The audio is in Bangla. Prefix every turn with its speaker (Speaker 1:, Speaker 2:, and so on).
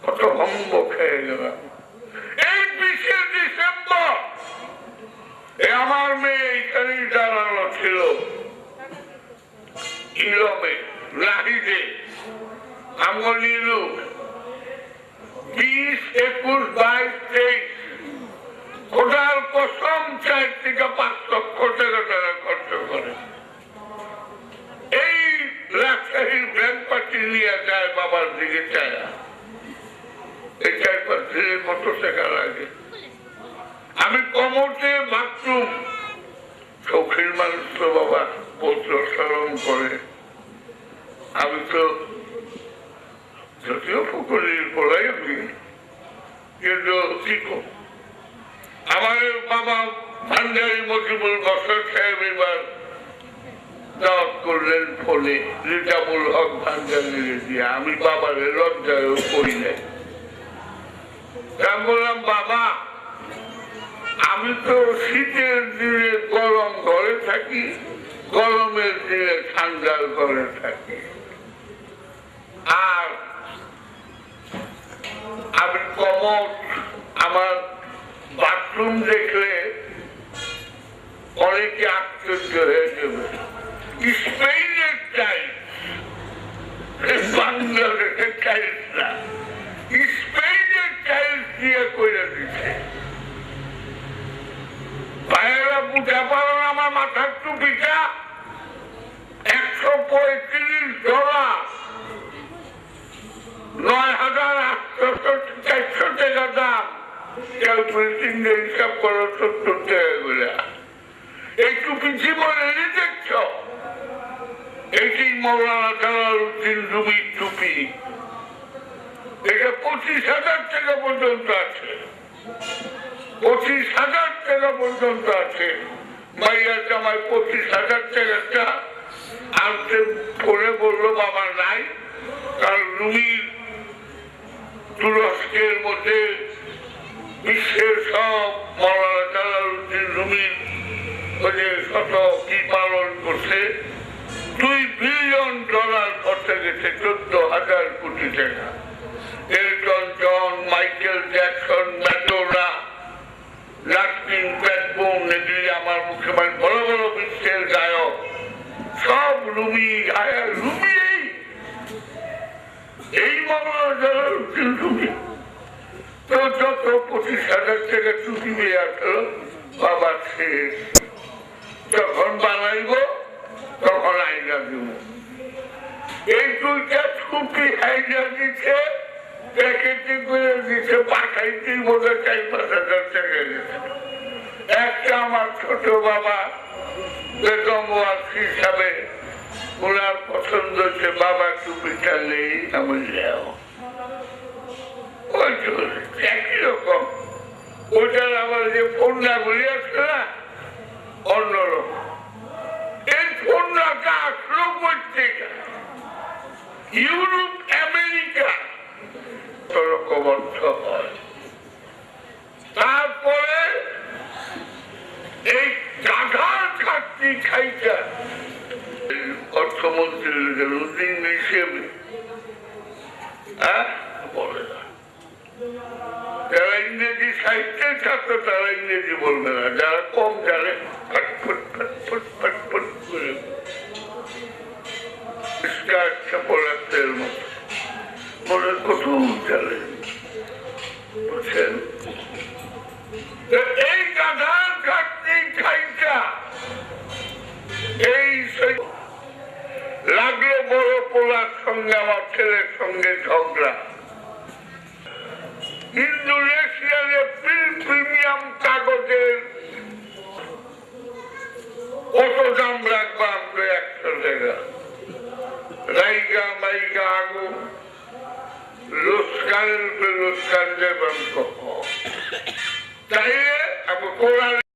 Speaker 1: কত ভঙ্গ খেয়ে গেলাম। এই 20শে ডিসেম্বর আমার মেয়ে এইখানেই দাঁড়ানো ছিল, ইলমে লাহিদে আমলিলু 20, 21, 22, 23 খোদার কসম 4 থেকে 5 লক্ষ টাকা তারা খরচ করে। এই রাজশাহীর ব্যাংক পার্টি নিয়ে যায় বাবার দিকে চায়, এই 4-5 দিনের কত টাকা লাগে। আমি কমতে বাথরুম, শৌখিন মানুষ তো বাবা পৌত্র স্মরণ করে। আমি তো যদিও ফুকরির পড়াই আমি, কিন্তু কি আমার বাবা ভান্ডারী মজিবুল বসর সাহেব এবার দাওয়াত করলেন ফোনে, রিজাবুল হক ভান্ডারী দিয়ে। আমি বাবার লজ্জায়ও করি নাই। আমি বললাম, বাবা আমি তো শীতের দিনে গরম ঘরে থাকি, গরমের দিনে ঠান্ডার ঘরে থাকি, আর আমি কমট আমার বাথরুম দেখলে অনেকে আশ্চর্য হয়ে যাবে। স্পেনের টাইলস, বাংলাদেশের টাইলস না, স্পেনের টাইলস দিয়ে করে দিচ্ছে। বাইরা বুঝা পারো না আমার মাথার টুপিটা $135, 9,800-400 টাকা দাম। ক্যালকুলেটিং হিসাব করো 70 টাকা করে। এই টুপি জীবনে দেখছ? এটি মৌলানা জালালউদ্দিন রুমির টুপি। এটা 25,000 টাকা পর্যন্ত আছে, 25,000 টাকা পর্যন্ত আছে। মাইয়া জামাই 25,000 টাকাটা আনতে ফোনে বললো বাবা নাই, কারণ রুমির তুরস্কের মধ্যে বিশ্বের সব মৌলানা জালালউদ্দিন রুমির শত কি পালন করছে। $2 বিলিয়ন খরচা গেছে, 14,000 কোটি টাকা। Elton John, Michael Jackson, Madonna, Justin প্যাটবুন, এগুলি আমার মুখে মানে বড় বড় বিশ্বের গায়ক, সব রুমি গায়ক। রুমি এই মৌলানা জালালউদ্দিন রুমি তো যত 25,000 টাকা টুপি পেয়ে আসলো বাবা শেষ। যখন বানাইব তখন আইনা দিব। এই 2টা টুপি আইনা দিচ্ছে, প্যাকেটে করে দিচ্ছে, পাঠাইতে বোধ হয় 4-5,000 টাকা গেছে। একটা আমার ছোট বাবা বেগম ওয়াস হিসাবে ওনার পছন্দ হচ্ছে, বাবা টুপিটা নেই। আমি একই রকম ওইটার আমার যে ফোনটা গুলি আছে না অন্যরকম। এই ফোনটা আসলো থেকে ইউরোপ আমেরিকা রকম অর্থ হয়। তারপরে এই গাধার খাটনি খাইটা অর্থমন্ত্রী রুটিন হিসেবে বলে না। যারা ইংরেজি সাহিত্যের ছাত্র তারা ইংরেজি বলবে না, যারা কম জানে মনে কত জানে বুঝছেন। এই গাধার খাটনি খাইটা এই লাগলো বড় পোলার সঙ্গে আমার ছেলের সঙ্গে ঝগড়া। ইন্দোনেশিয়ার প্রিমিয়াম কাগজের কত দাম রাখবো আমরা? 100 টাকা। রাইগা মাইগা আগুন লোসকানের লোসকান দেবেন কখন চাইলে আমি কোরআন